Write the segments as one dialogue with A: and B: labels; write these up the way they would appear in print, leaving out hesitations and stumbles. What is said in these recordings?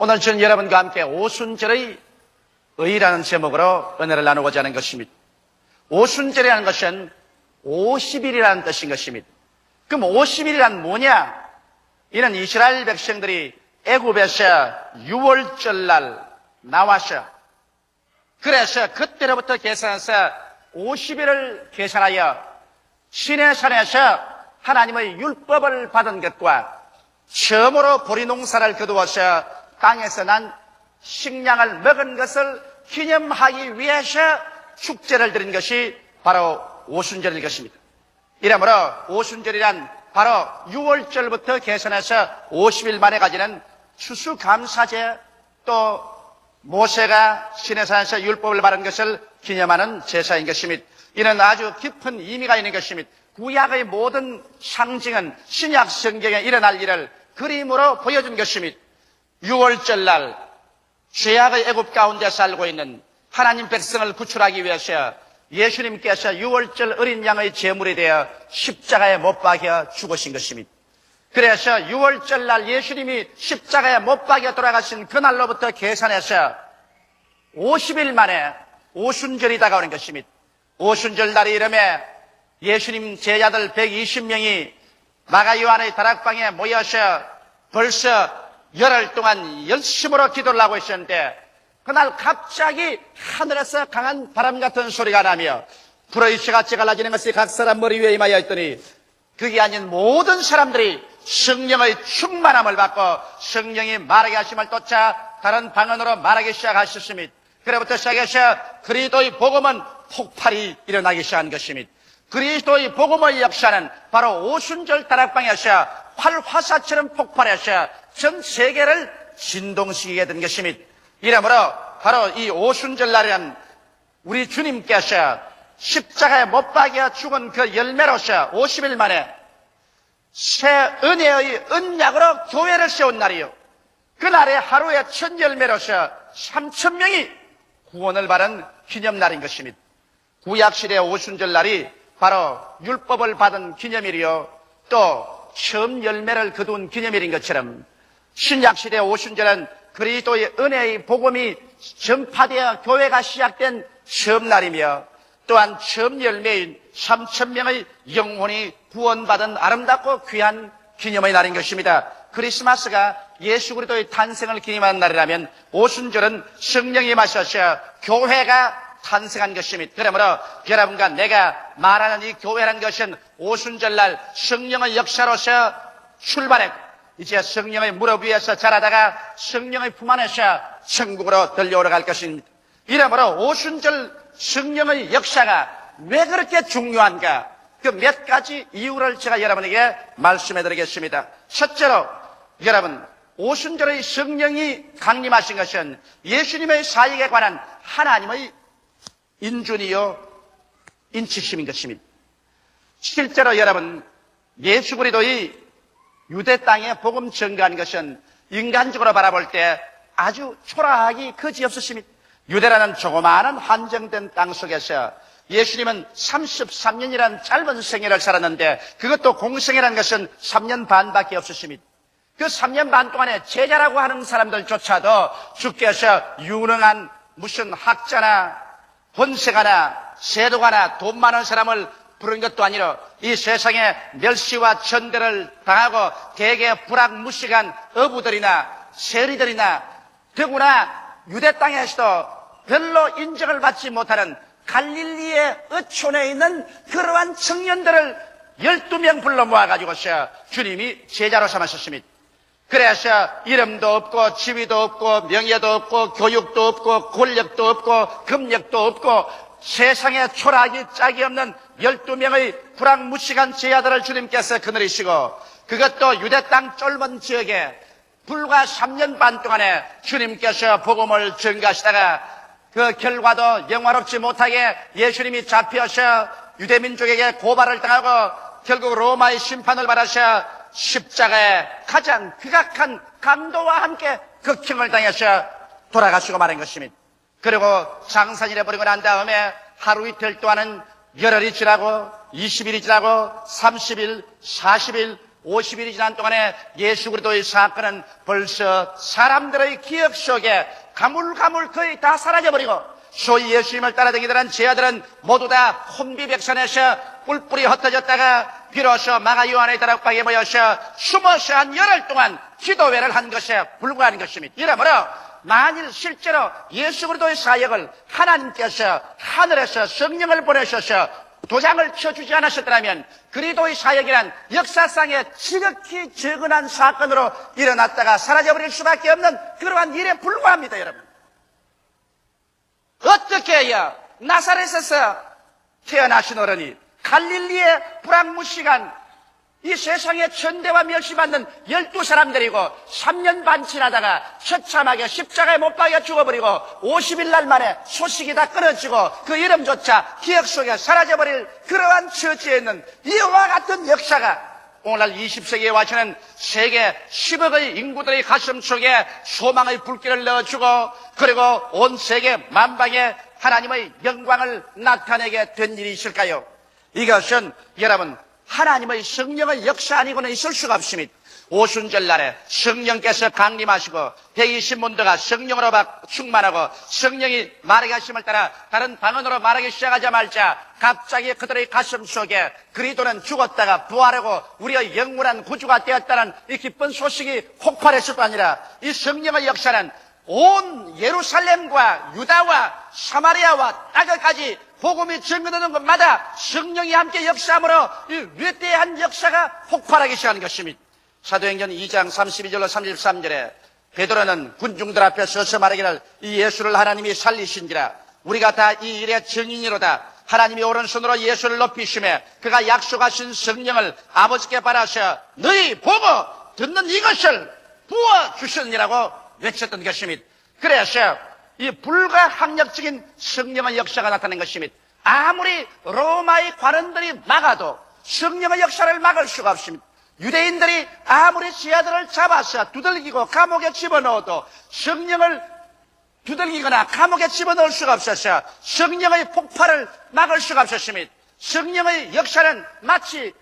A: 오늘 저는 여러분과 함께 오순절의 의라는 제목으로 은혜를 나누고자 하는 것입니다. 오순절이라는 것은 50일이라는 뜻인 것입니다. 그럼 50일이란 뭐냐? 이는 이스라엘 백성들이 애굽에서 6월절날 나와서 그래서 그때로부터 계산해서 50일을 계산하여 시내산에서 하나님의 율법을 받은 것과 처음으로 보리농사를 거두어서 땅에서 난 식량을 먹은 것을 기념하기 위해서 축제를 드린 것이 바로 오순절일 것입니다. 이러므로 오순절이란 바로 6월절부터 계산해서 50일 만에 가지는 추수감사제, 또 모세가 시내산에서 율법을 받은 것을 기념하는 제사인 것입니다. 이는 아주 깊은 의미가 있는 것입니다. 구약의 모든 상징은 신약 성경에 일어날 일을 그림으로 보여준 것입니다. 6월절날 죄악의 애굽 가운데 살고 있는 하나님 백성을 구출하기 위해서 예수님께서 6월절 어린 양의 제물이 되어 십자가에 못 박혀 죽으신 것입니다. 그래서 6월절날 예수님이 십자가에 못 박혀 돌아가신 그날로부터 계산해서 50일 만에 오순절이 다가오는 것입니다. 오순절 날이 이름에 예수님 제자들 120명이 마가 요한의 다락방에 모여서 벌써 열흘 동안 열심으로 기도를 하고 있었는데 그날 갑자기 하늘에서 강한 바람 같은 소리가 나며 불의 쇠같이 갈라지는 것이 각 사람 머리 위에 임하여 있더니 그게 아닌 모든 사람들이 성령의 충만함을 받고 성령이 말하게 하심을 쫓아 다른 방언으로 말하기 시작하셨습니다. 그로부터 시작해서 그리스도의 복음은 폭발이 일어나기 시작한 것입니다. 그리스도의 복음의 역사는 바로 오순절 다락방에서 활화사처럼 폭발해서 전 세계를 진동시키게 된 것입니다. 이러므로 바로 이 오순절 날에는 우리 주님께서 십자가에 못 박여 죽은 그 열매로서 50일 만에 새 은혜의 언약으로 교회를 세운 날이요. 그날에 하루에 첫 열매로서 3,000명이 구원을 받은 기념날인 것입니다. 구약시대 오순절 날이 바로 율법을 받은 기념일이요, 또 처음 열매를 거둔 기념일인 것처럼 신약시대 오순절은 그리스도의 은혜의 복음이 전파되어 교회가 시작된 처음 날이며 또한 처음 열매인 3,000명의 영혼이 구원받은 아름답고 귀한 기념의 날인 것입니다. 크리스마스가 예수 그리스도의 탄생을 기념하는 날이라면 오순절은 성령이 마셔서 교회가 탄생한 것입니다. 그러므로 여러분과 내가 말하는 이 교회라는 것은 오순절날 성령의 역사로서 출발했고 이제 성령의 무릎 위에서 자라다가 성령의 품 안에서 천국으로 들려오러 갈 것입니다. 이러므로 오순절 성령의 역사가 왜 그렇게 중요한가? 그 몇 가지 이유를 제가 여러분에게 말씀해 드리겠습니다. 첫째로 여러분, 오순절의 성령이 강림하신 것은 예수님의 사역에 관한 하나님의 인준이요 인치심인 것입니다. 실제로 여러분, 예수 그리스도의 유대 땅에 복음 전가한 것은 인간적으로 바라볼 때 아주 초라하기 그지없었습니다. 유대라는 조그마한 한정된 땅 속에서 예수님은 33년이라는 짧은 생애를 살았는데 그것도 공생이라는 것은 3년 반밖에 없었습니다. 그 3년 반 동안에 제자라고 하는 사람들조차도 주께서 유능한 무슨 학자나 권세가나 세도가나 돈 많은 사람을 부른 것도 아니라 이 세상에 멸시와 천대를 당하고 대개 불악무식한 어부들이나 세리들이나 더구나 유대 땅에서도 별로 인정을 받지 못하는 갈릴리의 어촌에 있는 그러한 청년들을 12명 불러 모아가지고서 주님이 제자로 삼으셨습니다. 그래서 이름도 없고 지위도 없고 명예도 없고 교육도 없고 권력도 없고 금력도 없고 세상에 초라하기 짝이 없는 12명의 불악무식한 제자들을 주님께서 거느리시고 그것도 유대 땅 쫄은 지역에 불과 3년 반 동안에 주님께서 복음을 전가하시다가 그 결과도 영화롭지 못하게 예수님이 잡혀서 유대민족에게 고발을 당하고 결국 로마의 심판을 받아서 십자가에 가장 극악한 강도와 함께 극형을 당해서 돌아가시고 말한 것입니다. 그리고 장사일에 버리고 난 다음에 하루 이틀 동안은 열흘이 지나고 20일이 지나고 30일, 40일, 50일이 지난 동안에 예수 그리스도의 사건은 벌써 사람들의 기억 속에 가물가물 거의 다 사라져버리고, 소위 예수님을 따라다니던 제자들은 모두 다 혼비백산에서 뿔뿔이 흩어졌다가 비로소 마가 요한의 다락방에 모여서 숨어서 한 열흘 동안 기도회를 한 것에 불과한 것입니다. 이러므로 만일 실제로 예수 그리스도의 사역을 하나님께서 하늘에서 성령을 보내셔서 도장을 쳐주지 않으셨더라면 그리스도의 사역이란 역사상에 지극히 적은한 사건으로 일어났다가 사라져버릴 수밖에 없는 그러한 일에 불과합니다, 여러분. 어떻게 해야 나사렛에서 태어나신 어른이 갈릴리의 불황무시간 이 세상에 천대와 멸시받는 12사람들이고 3년 반 지나다가 처참하게 십자가에 못 박여 죽어버리고 50일 날 만에 소식이 다 끊어지고 그 이름조차 기억 속에 사라져버릴 그러한 처지에 있는 이와 같은 역사가 오늘날 20세기에 와서는 세계 10억의 인구들의 가슴 속에 소망의 불길을 넣어주고 그리고 온 세계 만방에 하나님의 영광을 나타내게 된 일이 있을까요? 이것은 여러분 하나님의 성령의 역사 아니고는 있을 수가 없습니다. 오순절 날에 성령께서 강림하시고 대의신문도가 성령으로 충만하고 성령이 말하게 하심을 따라 다른 방언으로 말하기 시작하자마자 갑자기 그들의 가슴 속에 그리스도는 죽었다가 부활하고 우리의 영원한 구주가 되었다는 이 기쁜 소식이 폭발했을 뿐 아니라 이 성령의 역사는 온 예루살렘과 유다와 사마리아와 땅까지 복음이 증거되는 곳마다 성령이 함께 역사함으로 이 위대한 역사가 폭발하기 시작하는 것입니다. 사도행전 2장 32절로 33절에 베드로는 군중들 앞에 서서 말하기를 이 예수를 하나님이 살리신지라 우리가 다 이 일의 증인이로다. 하나님이 오른손으로 예수를 높이시며 그가 약속하신 성령을 아버지께 받아서 너희 보고 듣는 이것을 부어주셨느라고 외쳤던 것입니다. 그래서 이 불가항력적인 성령의 역사가 나타난 것입니다. 아무리 로마의 관원들이 막아도 성령의 역사를 막을 수가 없습니다. 유대인들이 아무리 제자들을 잡아서 두들기고 감옥에 집어넣어도 성령을 두들기거나 감옥에 집어넣을 수가 없어서 성령의 폭발을 막을 수가 없었습니다. 성령의 역사는 마치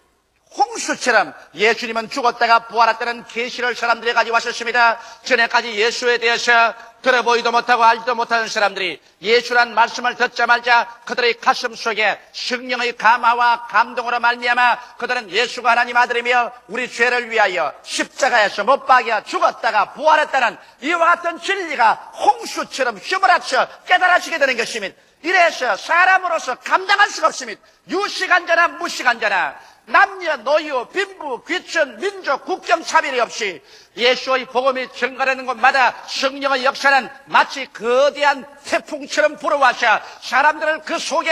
A: 홍수처럼 예수님은 죽었다가 부활했다는 계시를 사람들이 가지고 왔었습니다. 전에까지 예수에 대해서 들어보지도 못하고 알지도 못하는 사람들이 예수란 말씀을 듣자마자 그들의 가슴 속에 성령의 감화와 감동으로 말미암아 그들은 예수가 하나님 아들이며 우리 죄를 위하여 십자가에서 못 박여 죽었다가 부활했다는 이와 같은 진리가 홍수처럼 휘몰아쳐 깨달아지게 되는 것입니다. 이래서 사람으로서 감당할 수가 없습니다. 유시간자나 무시간자나 남녀, 노유, 빈부, 귀천, 민족, 국경 차별이 없이 예수의 복음이 증가되는 곳마다 성령의 역사는 마치 거대한 태풍처럼 불어와서 사람들을 그 속에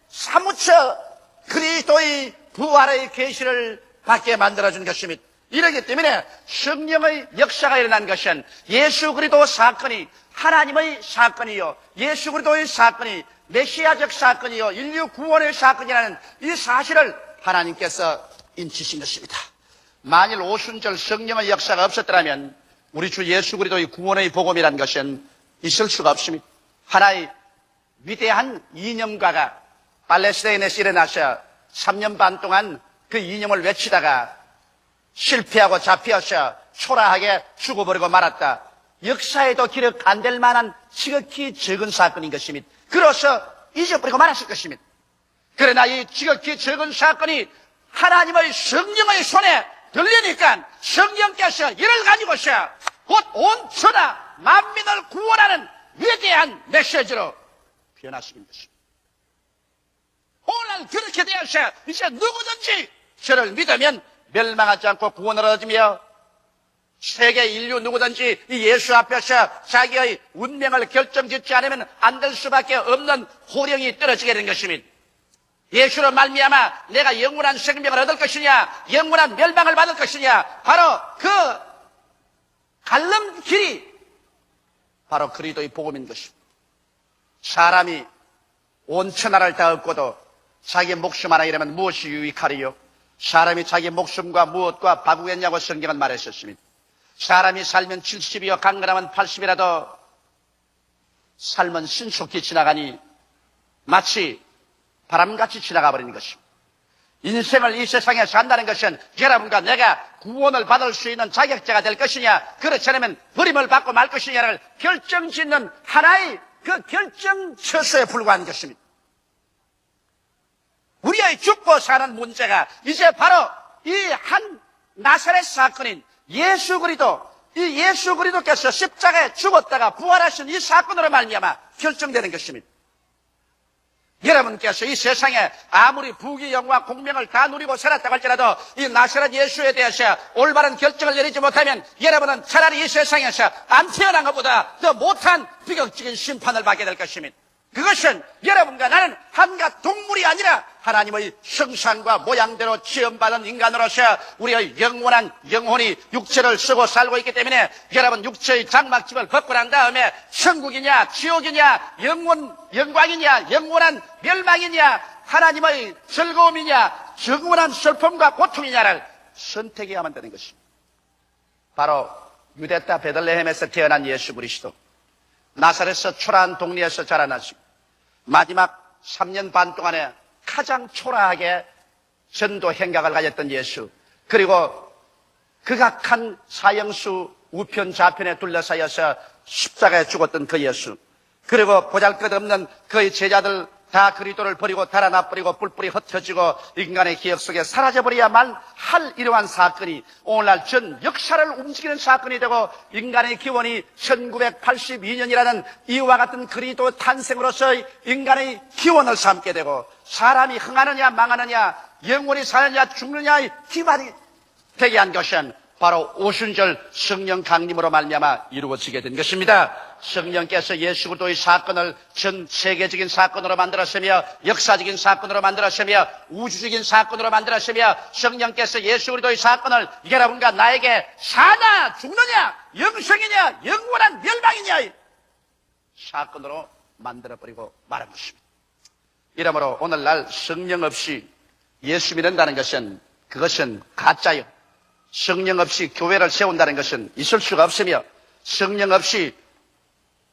A: 사무쳐 그리스도의 부활의 계시를 받게 만들어준 것입니다. 이러기 때문에 성령의 역사가 일어난 것은 예수 그리스도 사건이 하나님의 사건이요 예수 그리스도의 사건이 메시아적 사건이요 인류 구원의 사건이라는 이 사실을 하나님께서 인치신 것입니다. 만일 오순절 성령의 역사가 없었더라면 우리 주 예수 그리스도의 구원의 복음이라는 것은 있을 수가 없습니다. 하나의 위대한 이념가가 팔레스타인에서 일어나서 3년 반 동안 그 이념을 외치다가 실패하고 잡혀서 초라하게 죽어버리고 말았다. 역사에도 기록 안 될 만한 지극히 적은 사건인 것입니다. 그래서 잊어버리고 말았을 것입니다. 그러나 이 지극히 적은 사건이 하나님의 성령의 손에 들리니까 성령께서 이를 가지고서 곧 온 천하 만민을 구원하는 위대한 메시지로 변화시킨 것입니다. 오늘 그렇게 되어서 이제 누구든지 저를 믿으면 멸망하지 않고 구원을 얻으며 세계 인류 누구든지 이 예수 앞에서 자기의 운명을 결정짓지 않으면 안 될 수밖에 없는 호령이 떨어지게 된 것입니다. 예수로 말미암아 내가 영원한 생명을 얻을 것이냐 영원한 멸망을 받을 것이냐 바로 그 갈림길이 바로 그리스도의 복음인 것입니다. 사람이 온 천하를 다 얻고도 자기 목숨 하나 잃으면 무엇이 유익하리요? 사람이 자기 목숨과 무엇과 바꾸겠냐고 성경은 말했었습니다. 사람이 살면 70이요 강건하면 80이라도 삶은 신속히 지나가니 마치 바람같이 지나가 버리는 것입니다. 인생을 이 세상에 산다는 것은 여러분과 내가 구원을 받을 수 있는 자격자가 될 것이냐, 그렇지 않으면 버림을 받고 말 것이냐를 결정짓는 하나의 그 결정처소에 불과한 것입니다. 우리의 죽고 사는 문제가 이제 바로 이 한 나사렛 사건인 예수 그리스도, 이 예수 그리스도께서 십자가에 죽었다가 부활하신 이 사건으로 말미암아 결정되는 것입니다. 여러분께서 이 세상에 아무리 부귀 영화 공명을 다 누리고 살았다고 할지라도 이 나사렛 예수에 대해서 올바른 결정을 내리지 못하면 여러분은 차라리 이 세상에서 안 태어난 것보다 더 못한 비극적인 심판을 받게 될 것입니다. 그것은 여러분과 나는 한갓 동물이 아니라 하나님의 형상과 모양대로 지음받은 인간으로서 우리의 영원한 영혼이 육체를 쓰고 살고 있기 때문에 여러분 육체의 장막집을 벗고 난 다음에 천국이냐 지옥이냐 영광이냐 영원한 멸망이냐 하나님의 즐거움이냐 영원한 슬픔과 고통이냐를 선택해야만 되는 것입니다. 바로 유대 땅 베들레헴에서 태어난 예수 그리스도, 나사렛에서 초라한 동리에서 자라나시고 마지막 3년 반 동안에 가장 초라하게 전도 행각을 가졌던 예수, 그리고 극악한 사형수 우편 좌편에 둘러싸여서 십자가에 죽었던 그 예수, 그리고 보잘것없는 그의 제자들 다 그리스도를 버리고 달아나버리고 뿔뿔이 흩어지고 인간의 기억 속에 사라져버려야만 할 이러한 사건이 오늘날 전 역사를 움직이는 사건이 되고 인간의 기원이 1982년이라는 이와 같은 그리스도 탄생으로서의 인간의 기원을 삼게 되고 사람이 흥하느냐 망하느냐 영원히 사느냐 죽느냐의 기반이 되게 한 것은 바로 오순절 성령 강림으로 말미암아 이루어지게 된 것입니다. 성령께서 예수 그리스도의 사건을 전 세계적인 사건으로 만들었으며 역사적인 사건으로 만들었으며 우주적인 사건으로 만들었으며 성령께서 예수 그리스도의 사건을 여러분과 나에게 사나 죽느냐 영생이냐 영원한 멸망이냐의 사건으로 만들어버리고 말한 것입니다. 이러므로 오늘날 성령 없이 예수 믿는다는 것은 그것은 가짜요. 성령 없이 교회를 세운다는 것은 있을 수가 없으며 성령 없이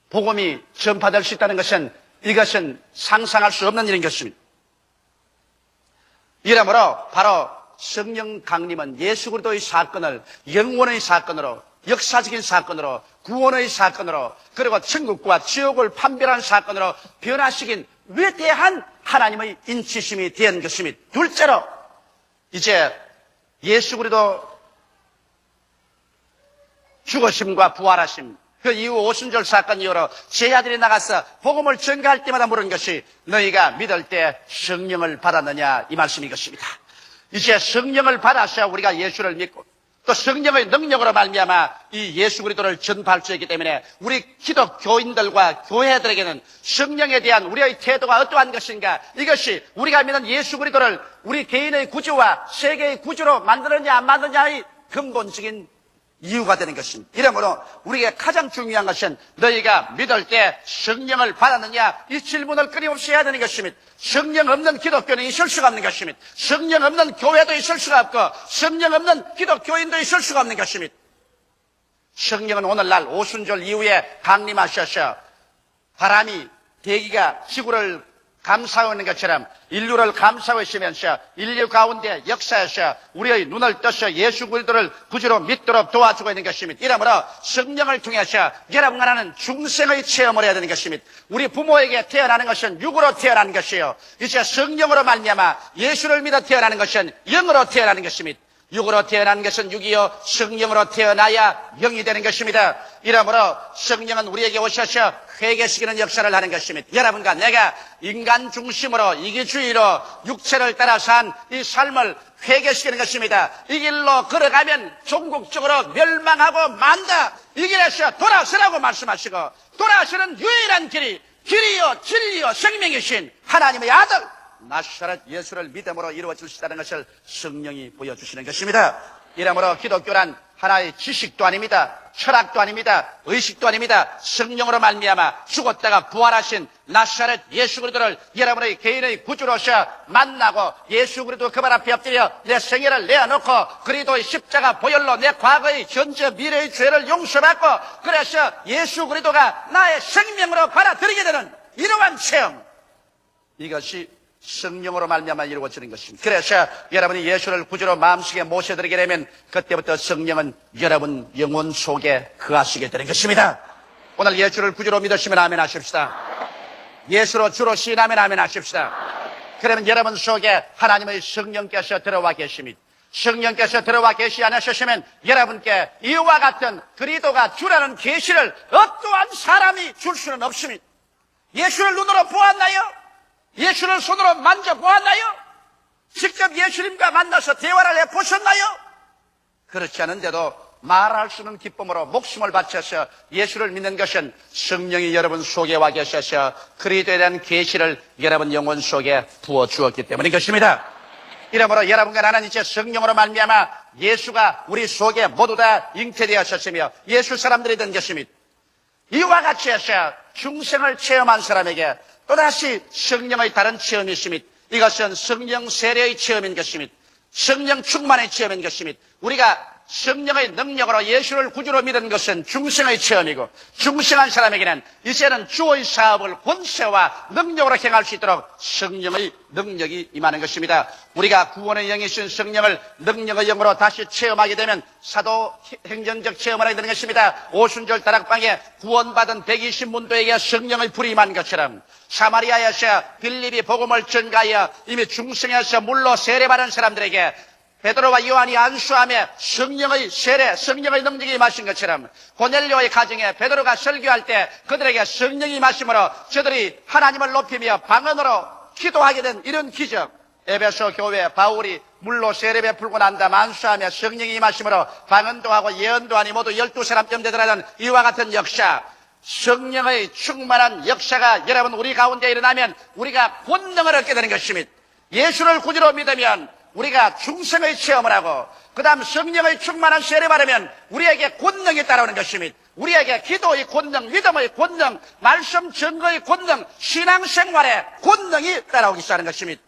A: 복음이 전파될 수 있다는 것은 이것은 상상할 수 없는 일인 것입니다. 이러므로 바로 성령 강림은 예수 그리스도의 사건을 영원의 사건으로, 역사적인 사건으로, 구원의 사건으로, 그리고 천국과 지옥을 판별한 사건으로 변화시킨 위대한 하나님의 인치심이 된 것입니다. 둘째로 이제 예수 그리스도 죽으심과 부활하심, 그 이후 오순절 사건 이후로 제자들이 나가서 복음을 전가할 때마다 물은 것이 너희가 믿을 때 성령을 받았느냐 이 말씀인 것입니다. 이제 성령을 받아서 우리가 예수를 믿고 또 성령의 능력으로 말미암아 이 예수 그리스도를 전파할 수 있기 때문에 우리 기독교인들과 교회들에게는 성령에 대한 우리의 태도가 어떠한 것인가, 이것이 우리가 믿는 예수 그리스도를 우리 개인의 구주와 세계의 구주로 만드느냐 안 만드느냐의 근본적인 이유가 되는 것입니다. 이러므로 우리에게 가장 중요한 것은 너희가 믿을 때 성령을 받았느냐 이 질문을 끊임없이 해야 되는 것입니다. 성령 없는 기독교는 있을 수가 없는 것입니다. 성령 없는 교회도 있을 수가 없고 성령 없는 기독교인도 있을 수가 없는 것입니다. 성령은 오늘날 오순절 이후에 강림하셔서 바람이 대기가 지구를 감싸고 있는 것처럼 인류를 감싸고 있으면서 인류 가운데 역사에서 우리의 눈을 떠서 예수 그리스도를 구주로 믿도록 도와주고 있는 것입니다. 이러므로 성령을 통해서 여러분과 나는 중생의 체험을 해야 되는 것입니다. 우리 부모에게 태어나는 것은 육으로 태어나는 것이요, 이제 성령으로 말미암아 예수를 믿어 태어나는 것은 영으로 태어나는 것입니다. 육으로 태어난 것은 육이요 성령으로 태어나야 영이 되는 것입니다. 이러므로 성령은 우리에게 오셔서 회개시키는 역사를 하는 것입니다. 여러분과 내가 인간 중심으로 이기주의로 육체를 따라 산 이 삶을 회개시키는 것입니다. 이 길로 걸어가면 종국적으로 멸망하고 만다, 이 길에서 돌아서라고 말씀하시고 돌아서는 유일한 길이요 진리요 생명이신 하나님의 아들 나사렛 예수를 믿음으로 이루어질 수 있다는 것을 성령이 보여주시는 것입니다. 이러므로 기독교란 하나의 지식도 아닙니다. 철학도 아닙니다. 의식도 아닙니다. 성령으로 말미암아 죽었다가 부활하신 나사렛 예수 그리스도를 여러분의 개인의 구주로서 만나고 예수 그리스도 그 발 앞에 엎드려 내 생애를 내어놓고 그리스도의 십자가 보혈로 내 과거의 현재 미래의 죄를 용서받고 그래서 예수 그리스도가 나의 생명으로 받아들이게 되는 이러한 체험, 이것이 성령으로 말미암아 이루어지는 것입니다. 그래서 여러분이 예수를 구주로 마음속에 모셔드리게 되면 그때부터 성령은 여러분 영혼 속에 거하시게 되는 것입니다. 오늘 예수를 구주로 믿으시면 아멘 하십시다. 예수로 주로 시인하면 아멘 하십시다. 그러면 여러분 속에 하나님의 성령께서 들어와 계십니다. 성령께서 들어와 계시 않으셨으면 여러분께 이와 같은 그리스도가 주라는 계시를 어떠한 사람이 줄 수는 없습니다. 예수를 눈으로 보았나요? 예수를 손으로 만져보았나요? 직접 예수님과 만나서 대화를 해보셨나요? 그렇지 않은데도 말할 수 있는 기쁨으로 목숨을 바쳐서 예수를 믿는 것은 성령이 여러분 속에 와 계셔서 그리스도에 대한 계시를 여러분 영혼 속에 부어주었기 때문인 것입니다. 이러므로 여러분과 나는 이제 성령으로 말미암아 예수가 우리 속에 모두 다 잉태되었었으며 예수 사람들이 된 것입니다. 이와 같이 해서 중생을 체험한 사람에게 또다시 성령의 다른 체험이 있습니다. 이것은 성령 세례의 체험인 것입니다. 성령 충만의 체험인 것입니다. 우리가 성령의 능력으로 예수를 구주로 믿은 것은 중생의 체험이고 중생한 사람에게는 이제는 주의 사업을 권세와 능력으로 행할 수 있도록 성령의 능력이 임하는 것입니다. 우리가 구원의 영이신 성령을 능력의 영으로 다시 체험하게 되면 사도 행정적 체험을 하게 되는 것입니다. 오순절 다락방에 구원받은 120문도에게 성령의 불이 임한 것처럼 사마리아에서 빌립이 복음을 전가하여 이미 중생에서 물로 세례받은 사람들에게 베드로와 요한이 안수함에 성령의 세례, 성령의 능력이 임하신 것처럼 고넬료의 가정에 베드로가 설교할 때 그들에게 성령이 임하심으로 저들이 하나님을 높이며 방언으로 기도하게 된 이런 기적. 에베소 교회 바울이 물로 세례 베풀고 난 다음 안수하며 성령이 임하심으로 방언도 하고 예언도 하니 모두 12사람쯤 되더라는 이와 같은 역사. 성령의 충만한 역사가 여러분 우리 가운데 일어나면 우리가 권능을 얻게 되는 것입니다. 예수를 구주로 믿으면 우리가 중생의 체험을 하고 그 다음 성령의 충만한 세례 받으면 우리에게 권능이 따라오는 것입니다. 우리에게 기도의 권능, 믿음의 권능, 말씀 증거의 권능, 신앙생활의 권능이 따라오기 시작하는 것입니다.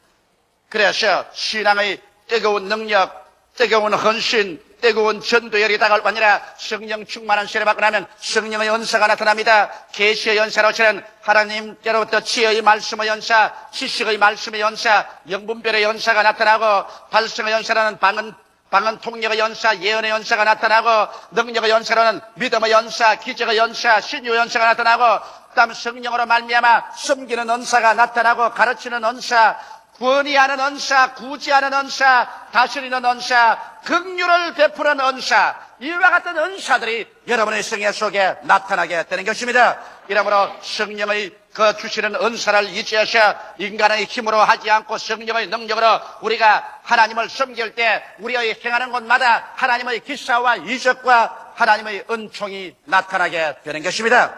A: 그래서 신앙의 뜨거운 능력, 뜨거운 헌신, 뜨거운 전도열이 다가올 아니라 성령 충만한 세례 받고 나면 성령의 연사가 나타납니다. 계시의 연사로서는 하나님께로부터 지혜의 말씀의 연사, 지식의 말씀의 연사, 영분별의 연사가 나타나고 발성의 연사라는 방언 통역의 연사, 예언의 연사가 나타나고 능력의 연사로는 믿음의 연사, 기적의 연사, 신유의 연사가 나타나고 그다음 성령으로 말미암아 섬기는 은사가 나타나고 가르치는 은사, 구원이하는 은사, 구제하는 은사, 다스리는 은사, 긍휼을 베푸는 은사, 이와 같은 은사들이 여러분의 생애 속에 나타나게 되는 것입니다. 이러므로 성령의 그 주시는 은사를 이지하셔 인간의 힘으로 하지 않고 성령의 능력으로 우리가 하나님을 섬길 때 우리의 행하는 곳마다 하나님의 기사와 이적과 하나님의 은총이 나타나게 되는 것입니다.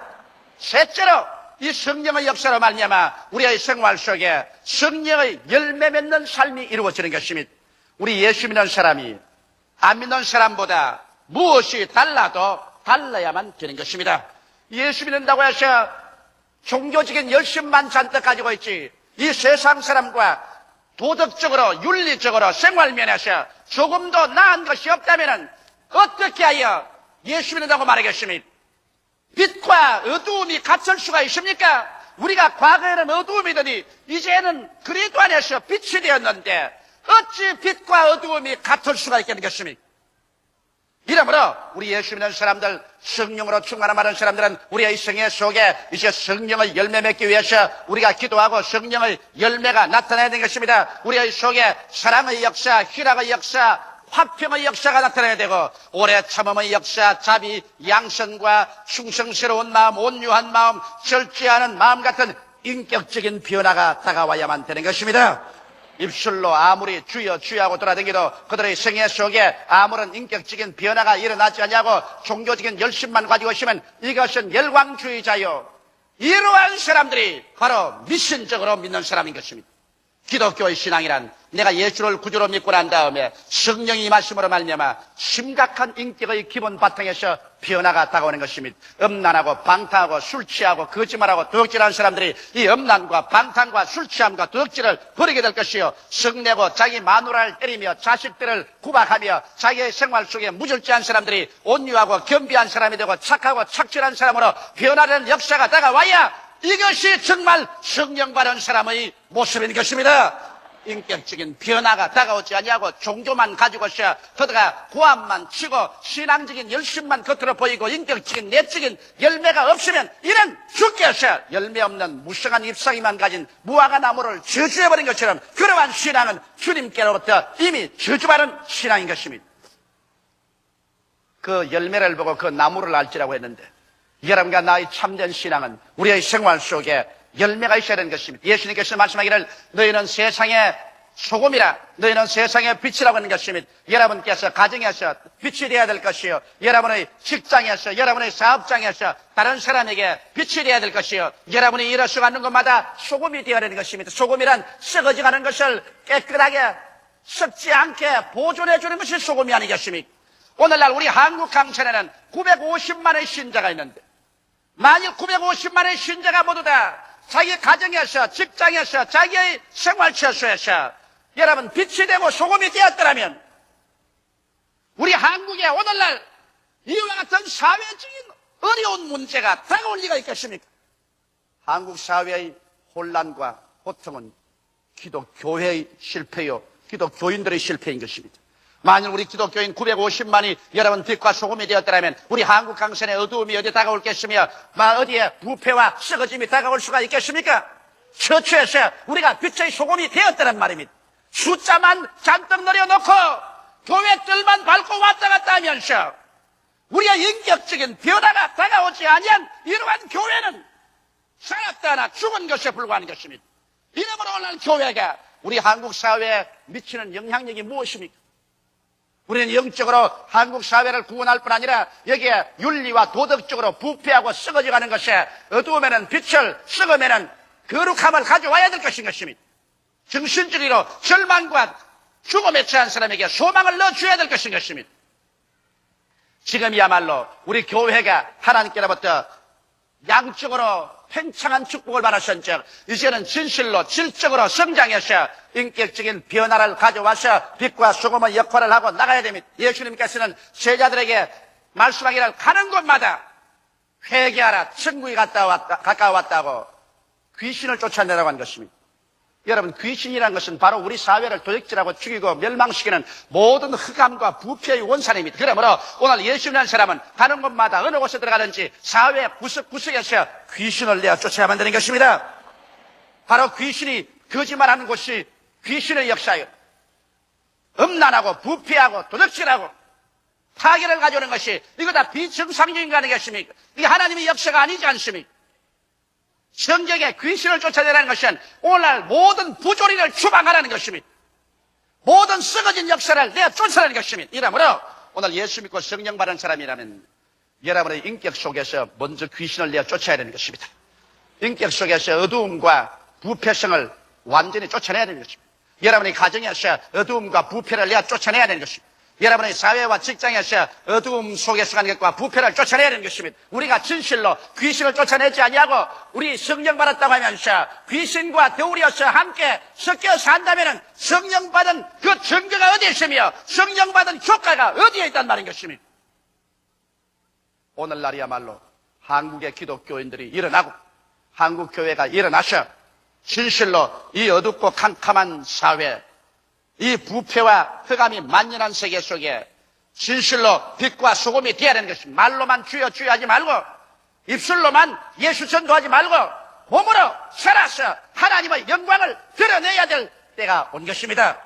A: 셋째로 이 성령의 역사로 말미암아 우리의 생활 속에 성령의 열매 맺는 삶이 이루어지는 것입니다. 우리 예수 믿는 사람이 안 믿는 사람보다 무엇이 달라도 달라야만 되는 것입니다. 예수 믿는다고 해서 종교적인 열심만 잔뜩 가지고 있지 이 세상 사람과 도덕적으로 윤리적으로 생활면에서 조금 더 나은 것이 없다면 어떻게 하여 예수 믿는다고 말하겠습니까? 빛과 어두움이 같을 수가 있습니까? 우리가 과거에는 어두움이더니 이제는 그리스도 안에서 빛이 되었는데 어찌 빛과 어두움이 같을 수가 있겠습니까? 이러므로 우리 예수 믿는 사람들, 성령으로 충만한 많은 사람들은 우리의 생애 속에 이제 성령의 열매 맺기 위해서 우리가 기도하고 성령의 열매가 나타나야 되는 것입니다. 우리의 속에 사랑의 역사, 희락의 역사, 화평의 역사가 나타나야 되고 오래 참음의 역사, 자비, 양선과 충성스러운 마음, 온유한 마음, 절제하는 마음 같은 인격적인 변화가 다가와야만 되는 것입니다. 입술로 아무리 주여 주여 하고 돌아다니도 그들의 생애 속에 아무런 인격적인 변화가 일어나지 않냐고 종교적인 열심만 가지고 있으면 이것은 열광주의자요. 이러한 사람들이 바로 미신적으로 믿는 사람인 것입니다. 기독교의 신앙이란 내가 예수를 구주로 믿고 난 다음에 성령이 임하심으로 말미암아 심각한 인격의 기본 바탕에서 변화가 다가오는 것입니다. 음란하고 방탕하고 술 취하고 거짓말하고 도둑질하는 사람들이 이 음란과 방탕과 술 취함과 도둑질을 버리게 될 것이요, 성내고 자기 마누라를 때리며 자식들을 구박하며 자기의 생활 속에 무절제한 사람들이 온유하고 겸비한 사람이 되고 착하고 착실한 사람으로 변화되는 역사가 다가와야 이것이 정말 성령 받은 사람의 모습인 것입니다. 인격적인 변화가 다가오지 아니하고 종교만 가지고서 거다가 고함만 치고 신앙적인 열심만 겉으로 보이고 인격적인 내적인 열매가 없으면 이는 주께서 열매 없는 무성한 잎사귀만 가진 무화과 나무를 저주해버린 것처럼 그러한 신앙은 주님께로부터 이미 저주받은 신앙인 것입니다. 그 열매를 보고 그 나무를 알지라고 했는데 여러분과 나의 참된 신앙은 우리의 생활 속에 열매가 있어야 되는 것입니다. 예수님께서 말씀하기를 너희는 세상의 소금이라 너희는 세상의 빛이라고 하는 것입니다. 여러분께서 가정에서 빛이 되어야 될 것이요 여러분의 직장에서 여러분의 사업장에서 다른 사람에게 빛이 되어야 될 것이요 여러분이 일어서가는 곳마다 소금이 되어야 되는 것입니다. 소금이란 썩어져가는 것을 깨끗하게 썩지 않게 보존해 주는 것이 소금이 아니겠습니까? 오늘날 우리 한국 강천에는 950만의 신자가 있는데 만일 950만의 신자가 모두 다 자기 가정에서 직장에서 자기의 생활처소에서 여러분 빛이 되고 소금이 되었더라면 우리 한국에 오늘날 이와 같은 사회적인 어려운 문제가 다가올 리가 있겠습니까? 한국 사회의 혼란과 고통은 기독교회의 실패요 기독교인들의 실패인 것입니다. 만일 우리 기독교인 950만이 여러분 빛과 소금이 되었더라면 우리 한국 강선의 어두움이 어디 다가올겠으며 어디에 부패와 썩어짐이 다가올 수가 있겠습니까? 처처에서 우리가 빛의 소금이 되었다는 말입니다. 숫자만 잔뜩 늘여놓고 교회들만 밟고 왔다 갔다 하면서 우리의 인격적인 변화가 다가오지 아니한 이러한 교회는 살았다 하나 죽은 것에 불과한 것입니다. 이러므로 오늘 교회가 우리 한국 사회에 미치는 영향력이 무엇입니까? 우리는 영적으로 한국 사회를 구원할 뿐 아니라 여기에 윤리와 도덕적으로 부패하고 썩어져가는 것에 어두우면은 빛을 썩으면은 거룩함을 가져와야 될 것인 것입니다. 정신적으로 절망과 죽음에 처한 사람에게 소망을 넣어줘야 될 것인 것입니다. 지금이야말로 우리 교회가 하나님께로부터 양적으로 팽창한 축복을 받으셨는즉 이제는 진실로 질적으로 성장해서 인격적인 변화를 가져와서 빛과 소금의 역할을 하고 나가야 됩니다. 예수님께서는 제자들에게 말씀하기를 가는 곳마다 회개하라 천국이 가까워왔다고 귀신을 쫓아내라고 한 것입니다. 여러분 귀신이라는 것은 바로 우리 사회를 도적질하고 죽이고 멸망시키는 모든 흑암과 부패의 원산입니다. 그러므로 오늘 예수님이라는 사람은 가는 곳마다 어느 곳에 들어가든지 사회 구석구석에서 귀신을 내어 쫓아야만 되는 것입니다. 바로 귀신이 거짓말하는 곳이 귀신의 역사예요. 음란하고 부패하고 도적질하고 파괴를 가져오는 것이 이거 다 비정상적인 거 아니겠습니까? 이게 하나님의 역사가 아니지 않습니까? 성경에 귀신을 쫓아내라는 것은 오늘날 모든 부조리를 추방하라는 것입니다. 모든 썩어진 역사를 내어 쫓아내는 것입니다. 이러므로 오늘 예수 믿고 성령 받은 사람이라면 여러분의 인격 속에서 먼저 귀신을 내어 쫓아야 되는 것입니다. 인격 속에서 어두움과 부패성을 완전히 쫓아내야 되는 것입니다. 여러분의 가정에서 어두움과 부패를 내어 쫓아내야 되는 것입니다. 여러분의 사회와 직장에서 어두움 속에서 가는 것과 부패를 쫓아내야 되는 것입니다. 우리가 진실로 귀신을 쫓아내지 아니하고 우리 성령 받았다고 하면서 귀신과 더불어서 함께 섞여 산다면 성령 받은 그 증거가 어디에 있으며 성령 받은 효과가 어디에 있단 말인 것입니다. 오늘날이야말로 한국의 기독교인들이 일어나고 한국 교회가 일어나서 진실로 이 어둡고 캄캄한 사회 이 부패와 흑암이 만연한 세계 속에 진실로 빛과 소금이 되어야 되는 것입니다. 말로만 주여 주여 하지 말고 입술로만 예수 전도하지 말고 몸으로 살아서 하나님의 영광을 드러내야 될 때가 온 것입니다.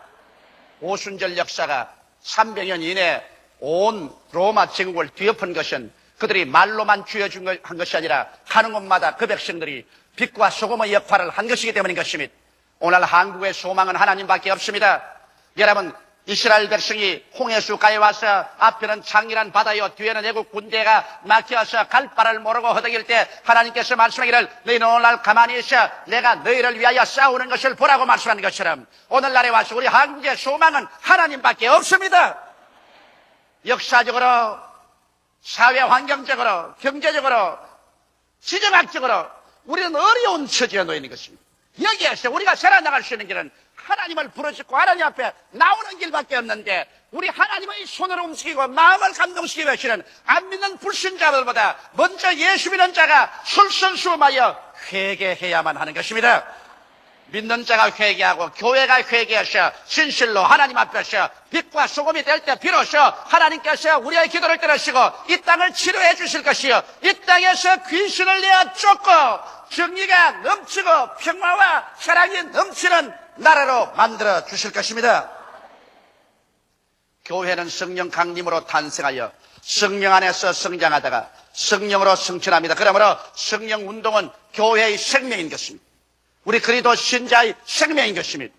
A: 오순절 역사가 300년 이내에 온 로마 제국을 뒤엎은 것은 그들이 말로만 주여 한 것이 아니라 가는 곳마다 그 백성들이 빛과 소금의 역할을 한 것이기 때문인 것입니다. 오늘 한국의 소망은 하나님밖에 없습니다. 여러분 이스라엘 백성이 홍해수가에 와서 앞에는 창렬한 바다요 뒤에는 애국 군대가 막혀서 갈 바를 모르고 허덕일 때 하나님께서 말씀하기를 너희는 오늘날 가만히 있어 내가 너희를 위하여 싸우는 것을 보라고 말씀하는 것처럼 오늘날에 와서 우리 한국의 소망은 하나님밖에 없습니다. 역사적으로 사회 환경적으로 경제적으로 지정학적으로 우리는 어려운 처지에 놓여 있는 것입니다. 여기에서 우리가 살아나갈 수 있는 길은 하나님을 부르짖고 하나님 앞에 나오는 길밖에 없는데 우리 하나님의 손으로 움직이고 마음을 감동시키고 계시는 안 믿는 불신자들보다 먼저 예수 믿는 자가 솔선수범하여 회개해야만 하는 것입니다. 믿는 자가 회개하고 교회가 회개하셔 진실로 하나님 앞에서 빛과 소금이 될 때 비로소 하나님께서 우리의 기도를 들으시고 이 땅을 치료해 주실 것이요 이 땅에서 귀신을 내어 쫓고 정의가 넘치고 평화와 사랑이 넘치는 나라로 만들어 주실 것입니다. 교회는 성령 강림으로 탄생하여 성령 안에서 성장하다가 성령으로 성천합니다. 그러므로 성령 운동은 교회의 생명인 것입니다. 우리 그리스도 신자의 생명인 것입니다.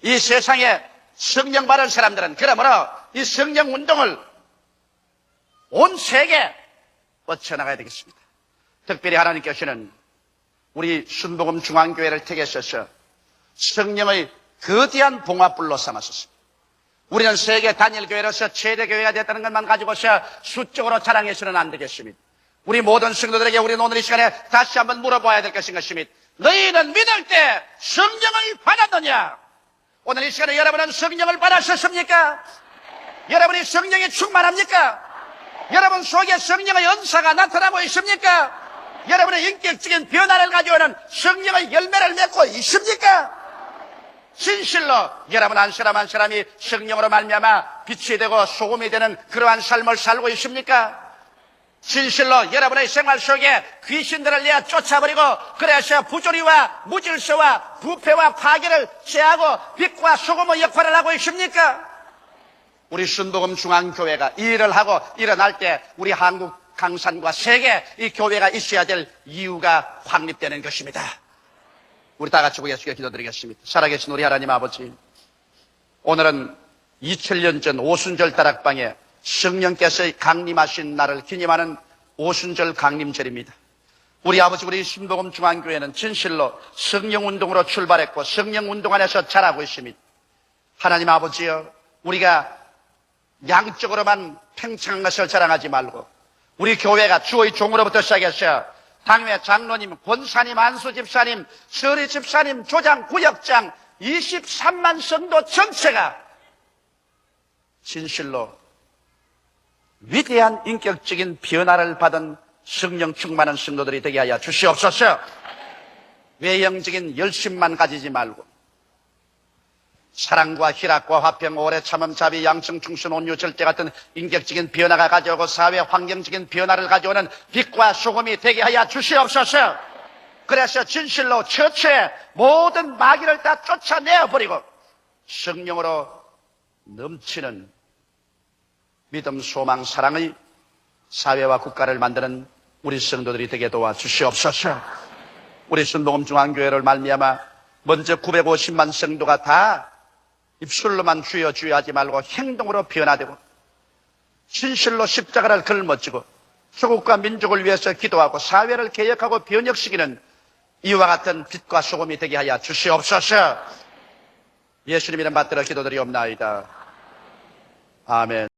A: 이 세상에 성령 받은 사람들은 그러므로 이 성령 운동을 온 세계에 뻗쳐나가야 되겠습니다. 특별히 하나님께서는 우리 순복음 중앙교회를 택하셔서 성령의 거대한 봉화불로 삼았습니다. 우리는 세계 단일교회로서 최대 교회가 됐다는 것만 가지고서 수적으로 자랑해서는 안 되겠습니다. 우리 모든 성도들에게 우리는 오늘 이 시간에 다시 한번 물어봐야 될 것입니다. 너희는 믿을 때 성령을 받았느냐? 오늘 이 시간에 여러분은 성령을 받았었습니까? 여러분이 성령에 충만합니까? 여러분 속에 성령의 은사가 나타나고 있습니까? 여러분의 인격적인 변화를 가져오는 성령의 열매를 맺고 있습니까? 진실로 여러분 한 사람 한 사람이 성령으로 말미암아 빛이 되고 소금이 되는 그러한 삶을 살고 있습니까? 진실로 여러분의 생활 속에 귀신들을 내어 쫓아버리고 그래서 부조리와 무질서와 부패와 파괴를 제하고 빛과 소금의 역할을 하고 있습니까? 우리 순복음 중앙교회가 이 일을 하고 일어날 때 우리 한국 강산과 세계 이 교회가 있어야 될 이유가 확립되는 것입니다. 우리 다 같이 예수께 기도드리겠습니다. 살아계신 우리 하나님 아버지, 오늘은 2000년 전 오순절 다락방에 성령께서 강림하신 날을 기념하는 오순절 강림절입니다. 우리 아버지, 우리 순복음 중앙교회는 진실로 성령운동으로 출발했고 성령운동 안에서 자라고 있습니다. 하나님 아버지여, 우리가 양적으로만 팽창한 것을 자랑하지 말고 우리 교회가 주의 종으로부터 시작해서 당회 장로님, 권사님, 안수 집사님, 서리 집사님, 조장, 구역장 23만 성도 전체가 진실로 위대한 인격적인 변화를 받은 성령 충만한 성도들이 되게 하여 주시옵소서. 외형적인 열심만 가지지 말고 사랑과 희락과 화평, 오래 참음, 자비, 양성, 충신, 온유, 절제 같은 인격적인 변화가 가져오고 사회 환경적인 변화를 가져오는 빛과 소금이 되게 하여 주시옵소서. 그래서 진실로 처처에 모든 마귀를 다 쫓아내어버리고 성령으로 넘치는 믿음, 소망, 사랑의 사회와 국가를 만드는 우리 성도들이 되게 도와주시옵소서. 우리 순복음 중앙교회를 말미암아 먼저 950만 성도가 다 입술로만 주여 주여 하지 말고 행동으로 변화되고 진실로 십자가를 걸머쥐고 조국과 민족을 위해서 기도하고 사회를 개혁하고 변혁시키는 이와 같은 빛과 소금이 되게 하여 주시옵소서. 예수님 이름 받들어 기도드리옵나이다. 아멘.